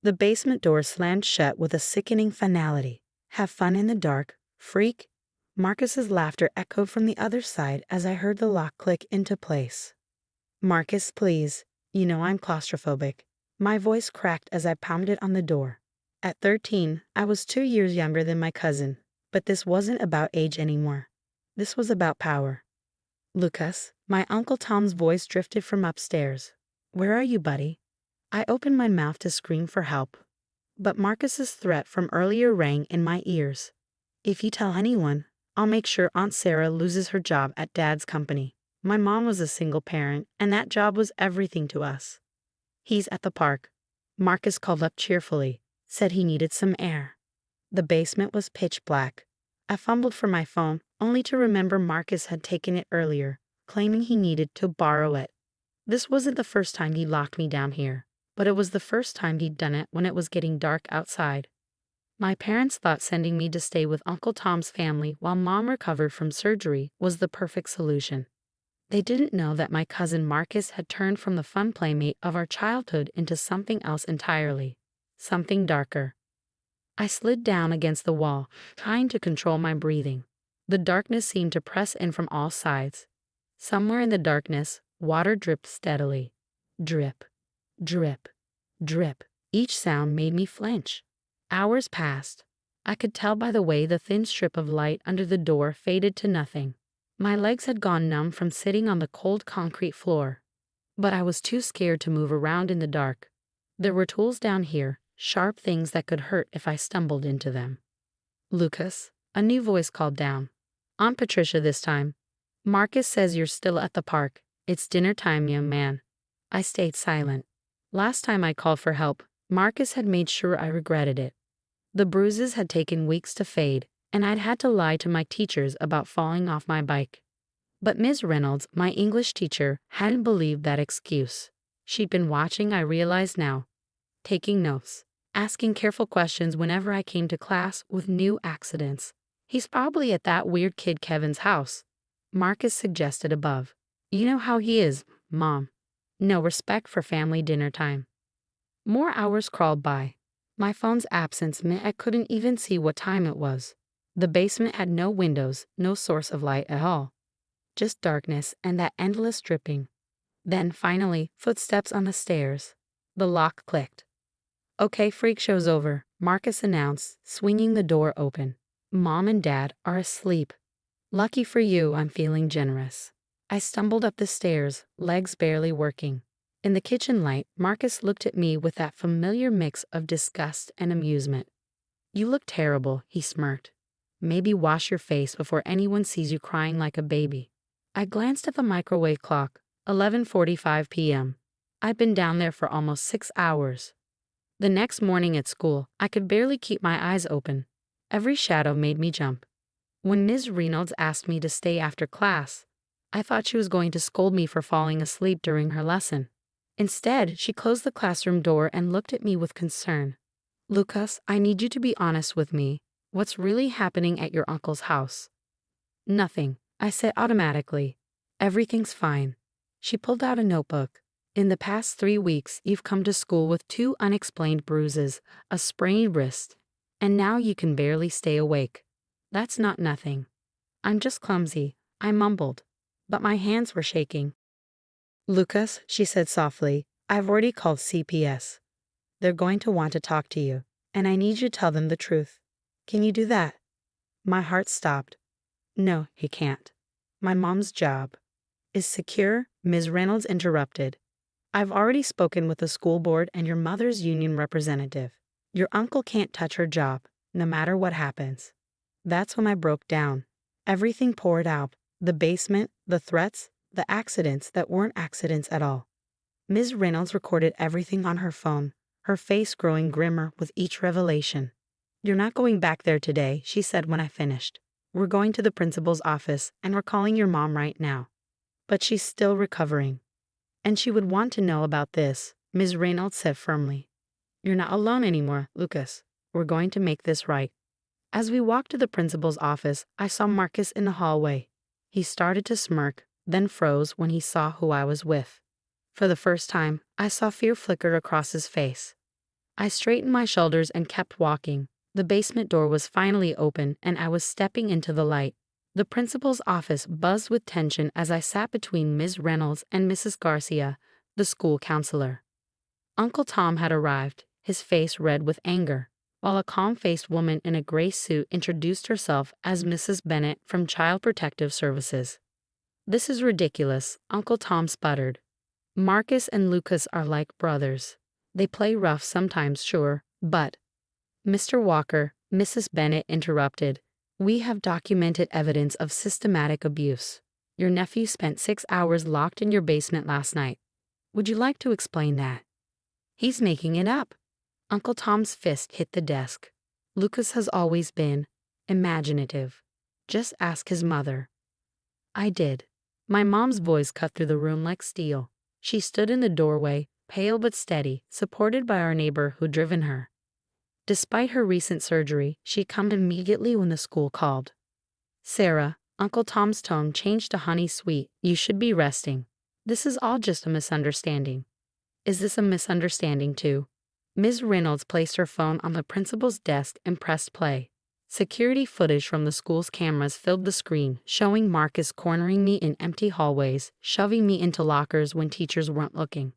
The basement door slammed shut with a sickening finality. Have fun in the dark, freak? Marcus's laughter echoed from the other side as I heard the lock click into place. Marcus, please. You know I'm claustrophobic. My voice cracked as I pounded on the door. At 13, I was 2 years younger than my cousin, but this wasn't about age anymore. This was about power. Lucas, my Uncle Tom's voice drifted from upstairs. Where are you, buddy? I opened my mouth to scream for help, but Marcus's threat from earlier rang in my ears. If you tell anyone, I'll make sure Aunt Sarah loses her job at Dad's company. My mom was a single parent, and that job was everything to us. He's at the park. Marcus called up cheerfully, said he needed some air. The basement was pitch black. I fumbled for my phone, only to remember Marcus had taken it earlier, claiming he needed to borrow it. This wasn't the first time he locked me down here, but it was the first time he'd done it when it was getting dark outside. My parents thought sending me to stay with Uncle Tom's family while Mom recovered from surgery was the perfect solution. They didn't know that my cousin Marcus had turned from the fun playmate of our childhood into something else entirely, something darker. I slid down against the wall, trying to control my breathing. The darkness seemed to press in from all sides. Somewhere in the darkness, water dripped steadily. Drip, drip, drip. Each sound made me flinch. Hours passed. I could tell by the way the thin strip of light under the door faded to nothing. My legs had gone numb from sitting on the cold concrete floor. But I was too scared to move around in the dark. There were tools down here, sharp things that could hurt if I stumbled into them. Lucas, a new voice called down. Aunt Patricia this time. Marcus says you're still at the park. It's dinner time, young man. I stayed silent. Last time I called for help, Marcus had made sure I regretted it. The bruises had taken weeks to fade, and I'd had to lie to my teachers about falling off my bike. But Ms. Reynolds, my English teacher, hadn't believed that excuse. She'd been watching, I realized now, taking notes, asking careful questions whenever I came to class with new accidents. He's probably at that weird kid Kevin's house, Marcus suggested above. You know how he is, Mom. No respect for family dinner time. More hours crawled by. My phone's absence meant I couldn't even see what time it was. The basement had no windows, no source of light at all. Just darkness and that endless dripping. Then, finally, footsteps on the stairs. The lock clicked. Okay, freak show's over, Marcus announced, swinging the door open. Mom and Dad are asleep. Lucky for you, I'm feeling generous. I stumbled up the stairs, legs barely working. In the kitchen light, Marcus looked at me with that familiar mix of disgust and amusement. You look terrible, he smirked. Maybe wash your face before anyone sees you crying like a baby. I glanced at the microwave clock, 11:45 p.m. I'd been down there for almost 6 hours. The next morning at school, I could barely keep my eyes open. Every shadow made me jump. When Ms. Reynolds asked me to stay after class, I thought she was going to scold me for falling asleep during her lesson. Instead, she closed the classroom door and looked at me with concern. Lucas, I need you to be honest with me. What's really happening at your uncle's house? Nothing, I said automatically. Everything's fine. She pulled out a notebook. In the past 3 weeks, you've come to school with 2 unexplained bruises, a sprained wrist, and now you can barely stay awake. That's not nothing. I'm just clumsy, I mumbled, but my hands were shaking. Lucas, she said softly, I've already called CPS. They're going to want to talk to you, and I need you to tell them the truth. Can you do that? My heart stopped. No, he can't. My mom's job is secure, Ms. Reynolds interrupted. I've already spoken with the school board and your mother's union representative. Your uncle can't touch her job, no matter what happens. That's when I broke down. Everything poured out. The basement, the threats, the accidents that weren't accidents at all. Ms. Reynolds recorded everything on her phone, her face growing grimmer with each revelation. You're not going back there today, she said when I finished. We're going to the principal's office, and we're calling your mom right now. But she's still recovering. And she would want to know about this, Ms. Reynolds said firmly. You're not alone anymore, Lucas. We're going to make this right. As we walked to the principal's office, I saw Marcus in the hallway. He started to smirk, then froze when he saw who I was with. For the first time, I saw fear flicker across his face. I straightened my shoulders and kept walking. The basement door was finally open and I was stepping into the light. The principal's office buzzed with tension as I sat between Ms. Reynolds and Mrs. Garcia, the school counselor. Uncle Tom had arrived, his face red with anger, while a calm-faced woman in a gray suit introduced herself as Mrs. Bennett from Child Protective Services. "This is ridiculous," Uncle Tom sputtered. "Marcus and Lucas are like brothers. They play rough sometimes, sure, but—" "Mr. Walker," Mrs. Bennett interrupted, "we have documented evidence of systematic abuse. Your nephew spent 6 hours locked in your basement last night. Would you like to explain that?" "He's making it up." Uncle Tom's fist hit the desk. "Lucas has always been imaginative. Just ask his mother." I did. My mom's voice cut through the room like steel. She stood in the doorway, pale but steady, supported by our neighbor who'd driven her. Despite her recent surgery, she'd come immediately when the school called. "Sarah," Uncle Tom's tone changed to honey sweet, "you should be resting. This is all just a misunderstanding." "Is this a misunderstanding too?" Ms. Reynolds placed her phone on the principal's desk and pressed play. Security footage from the school's cameras filled the screen, showing Marcus cornering me in empty hallways, shoving me into lockers when teachers weren't looking.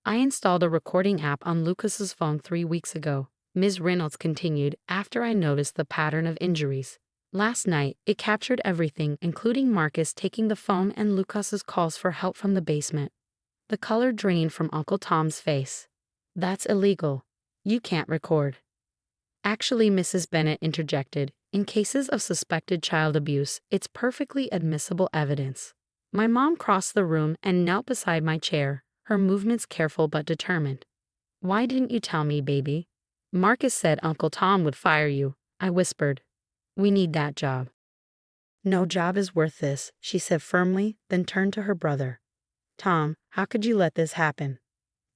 "I installed a recording app on Lucas's phone 3 weeks ago," Ms. Reynolds continued, "after I noticed the pattern of injuries. Last night, it captured everything, including Marcus taking the phone and Lucas's calls for help from the basement." The color drained from Uncle Tom's face. "That's illegal. You can't record." "Actually," Mrs. Bennett interjected, "in cases of suspected child abuse, it's perfectly admissible evidence." My mom crossed the room and knelt beside my chair, her movements careful but determined. "Why didn't you tell me, baby?" "Marcus said Uncle Tom would fire you," I whispered. "We need that job." "No job is worth this," she said firmly, then turned to her brother. "Tom, how could you let this happen?"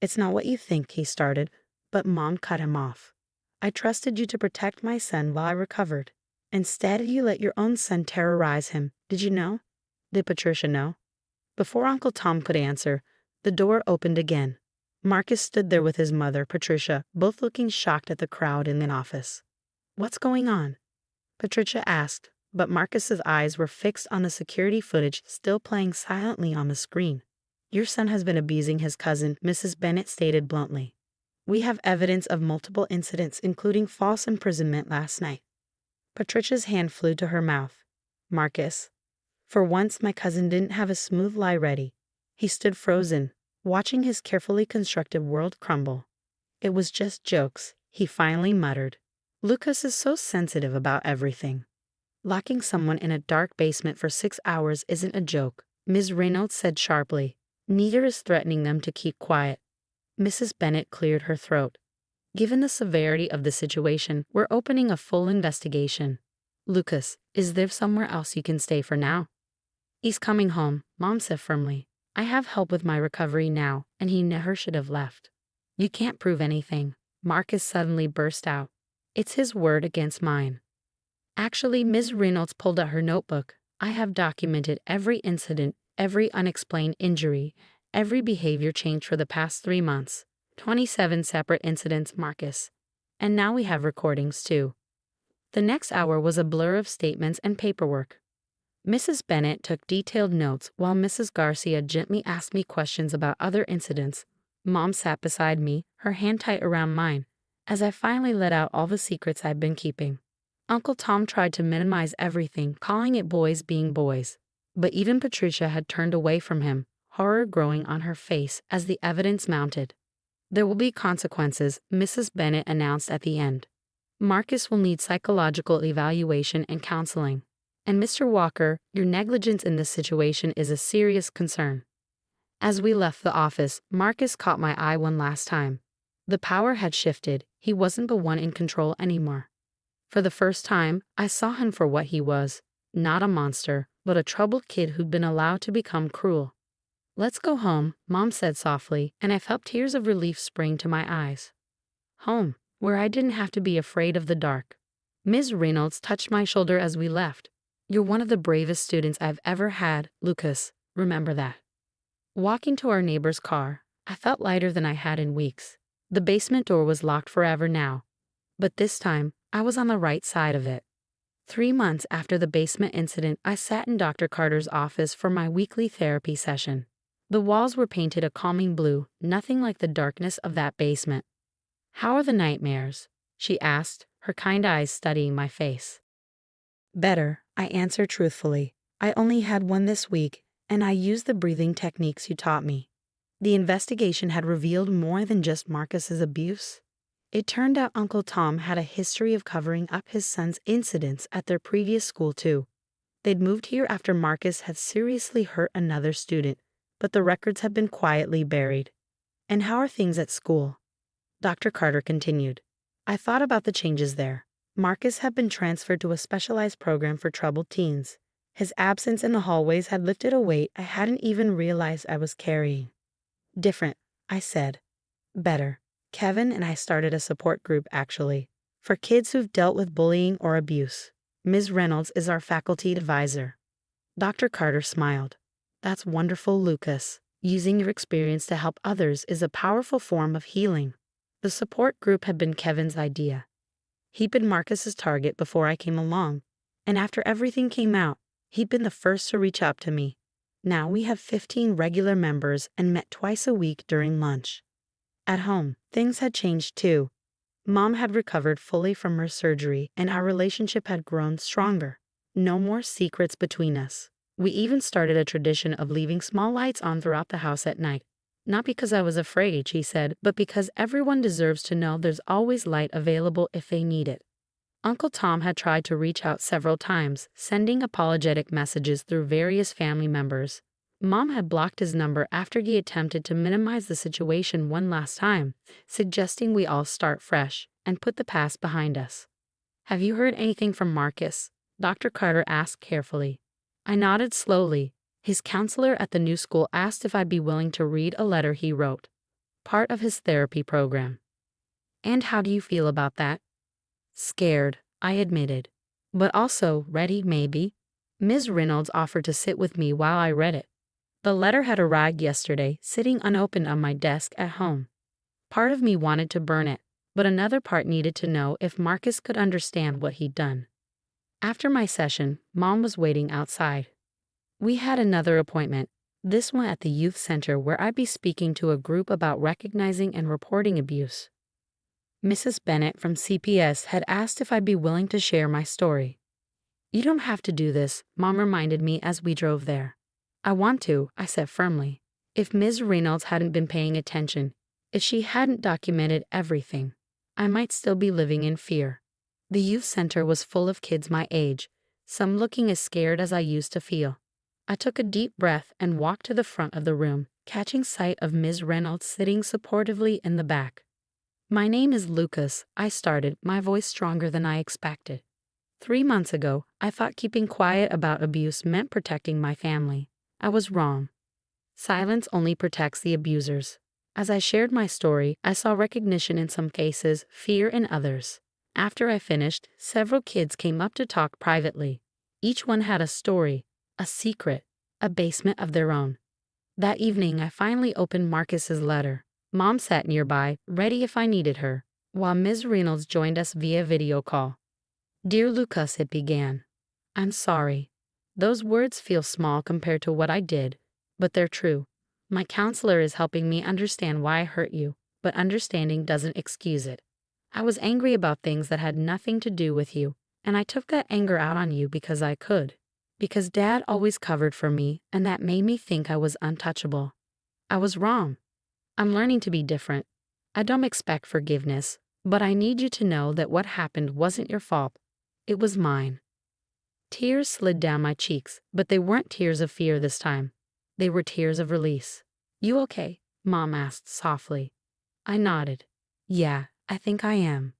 "It's not what you think," he started, but Mom cut him off. "I trusted you to protect my son while I recovered. Instead, you let your own son terrorize him. Did you know?" "Did Patricia know?" Before Uncle Tom could answer, the door opened again. Marcus stood there with his mother, Patricia, both looking shocked at the crowd in the office. "What's going on?" Patricia asked, but Marcus's eyes were fixed on the security footage still playing silently on the screen. "Your son has been abusing his cousin," Mrs. Bennett stated bluntly. "We have evidence of multiple incidents, including false imprisonment last night." Patricia's hand flew to her mouth. "Marcus." For once, my cousin didn't have a smooth lie ready. He stood frozen, watching his carefully constructed world crumble. "It was just jokes," he finally muttered. "Lucas is so sensitive about everything." "Locking someone in a dark basement for 6 hours isn't a joke," Ms. Reynolds said sharply. "Neither is threatening them to keep quiet." Mrs. Bennett cleared her throat. "Given the severity of the situation, we're opening a full investigation. Lucas, is there somewhere else you can stay for now?" "He's coming home," Mom said firmly. "I have help with my recovery now, and he never should have left." "You can't prove anything," Marcus suddenly burst out. "It's his word against mine." "Actually," Ms. Reynolds pulled out her notebook, "I have documented every incident, every unexplained injury, every behavior change for the past 3 months. 27 separate incidents, Marcus. And now we have recordings too." The next hour was a blur of statements and paperwork. Mrs. Bennett took detailed notes while Mrs. Garcia gently asked me questions about other incidents. Mom sat beside me, her hand tight around mine, as I finally let out all the secrets I'd been keeping. Uncle Tom tried to minimize everything, calling it boys being boys. But even Patricia had turned away from him, horror growing on her face as the evidence mounted. "There will be consequences," Mrs. Bennett announced at the end. "Marcus will need psychological evaluation and counseling. And Mr. Walker, your negligence in this situation is a serious concern." As we left the office, Marcus caught my eye one last time. The power had shifted. He wasn't the one in control anymore. For the first time, I saw him for what he was, not a monster, but a troubled kid who'd been allowed to become cruel. "Let's go home," Mom said softly, and I felt tears of relief spring to my eyes. Home, where I didn't have to be afraid of the dark. Ms. Reynolds touched my shoulder as we left. "You're one of the bravest students I've ever had, Lucas. Remember that." Walking to our neighbor's car, I felt lighter than I had in weeks. The basement door was locked forever now, but this time I was on the right side of it. 3 months after the basement incident, I sat in Dr. Carter's office for my weekly therapy session. The walls were painted a calming blue, nothing like the darkness of that basement. "How are the nightmares?" she asked, her kind eyes studying my face. "Better," I answered truthfully. "I only had one this week, and I used the breathing techniques you taught me." The investigation had revealed more than just Marcus's abuse. It turned out Uncle Tom had a history of covering up his son's incidents at their previous school too. They'd moved here after Marcus had seriously hurt another student, but the records had been quietly buried. "And how are things at school?" Dr. Carter continued. "I thought about the changes there. Marcus had been transferred to a specialized program for troubled teens. His absence in the hallways had lifted a weight I hadn't even realized I was carrying." "Different," I said. "Better. Kevin and I started a support group, actually, for kids who've dealt with bullying or abuse. Ms. Reynolds is our faculty advisor." Dr. Carter smiled. "That's wonderful, Lucas. Using your experience to help others is a powerful form of healing." The support group had been Kevin's idea. He'd been Marcus's target before I came along, and after everything came out, he'd been the first to reach out to me. Now we have 15 regular members and met twice a week during lunch. At home, things had changed too. Mom had recovered fully from her surgery, and our relationship had grown stronger. No more secrets between us. We even started a tradition of leaving small lights on throughout the house at night. "Not because I was afraid," she said, "but because everyone deserves to know there's always light available if they need it." Uncle Tom had tried to reach out several times, sending apologetic messages through various family members. Mom had blocked his number after he attempted to minimize the situation one last time, suggesting we all start fresh and put the past behind us. "Have you heard anything from Marcus?" Dr. Carter asked carefully. I nodded slowly. His counselor at the new school asked if I'd be willing to read a letter he wrote, part of his therapy program. "And how do you feel about that?" "Scared," I admitted. "But also ready, maybe." Ms. Reynolds offered to sit with me while I read it. The letter had arrived yesterday, sitting unopened on my desk at home. Part of me wanted to burn it, but another part needed to know if Marcus could understand what he'd done. After my session, Mom was waiting outside. We had another appointment, this one at the youth center where I'd be speaking to a group about recognizing and reporting abuse. Mrs. Bennett from CPS had asked if I'd be willing to share my story. "You don't have to do this," Mom reminded me as we drove there. "I want to," I said firmly. If Ms. Reynolds hadn't been paying attention, if she hadn't documented everything, I might still be living in fear. The youth center was full of kids my age, some looking as scared as I used to feel. I took a deep breath and walked to the front of the room, catching sight of Ms. Reynolds sitting supportively in the back. "My name is Lucas," I started, my voice stronger than I expected. 3 months ago, I thought keeping quiet about abuse meant protecting my family. I was wrong. Silence only protects the abusers. As I shared my story, I saw recognition in some cases, fear in others. After I finished, several kids came up to talk privately. Each one had a story, a secret, a basement of their own. That evening, I finally opened Marcus's letter. Mom sat nearby, ready if I needed her, while Ms. Reynolds joined us via video call. "Dear Lucas," it began. "I'm sorry. Those words feel small compared to what I did, but they're true. My counselor is helping me understand why I hurt you, but understanding doesn't excuse it. I was angry about things that had nothing to do with you, and I took that anger out on you because I could. Because Dad always covered for me, and that made me think I was untouchable. I was wrong. I'm learning to be different. I don't expect forgiveness, but I need you to know that what happened wasn't your fault. It was mine." Tears slid down my cheeks, but they weren't tears of fear this time. They were tears of release. "You okay?" Mom asked softly. I nodded. "Yeah, I think I am."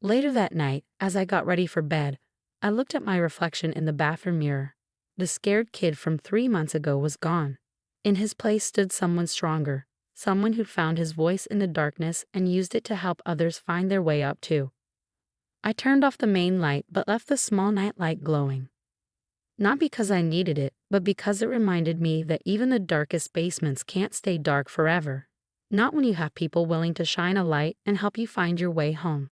Later that night, as I got ready for bed, I looked at my reflection in the bathroom mirror. The scared kid from 3 months ago was gone. In his place stood someone stronger, someone who'd found his voice in the darkness and used it to help others find their way up too. I turned off the main light but left the small night light glowing. Not because I needed it, but because it reminded me that even the darkest basements can't stay dark forever. Not when you have people willing to shine a light and help you find your way home.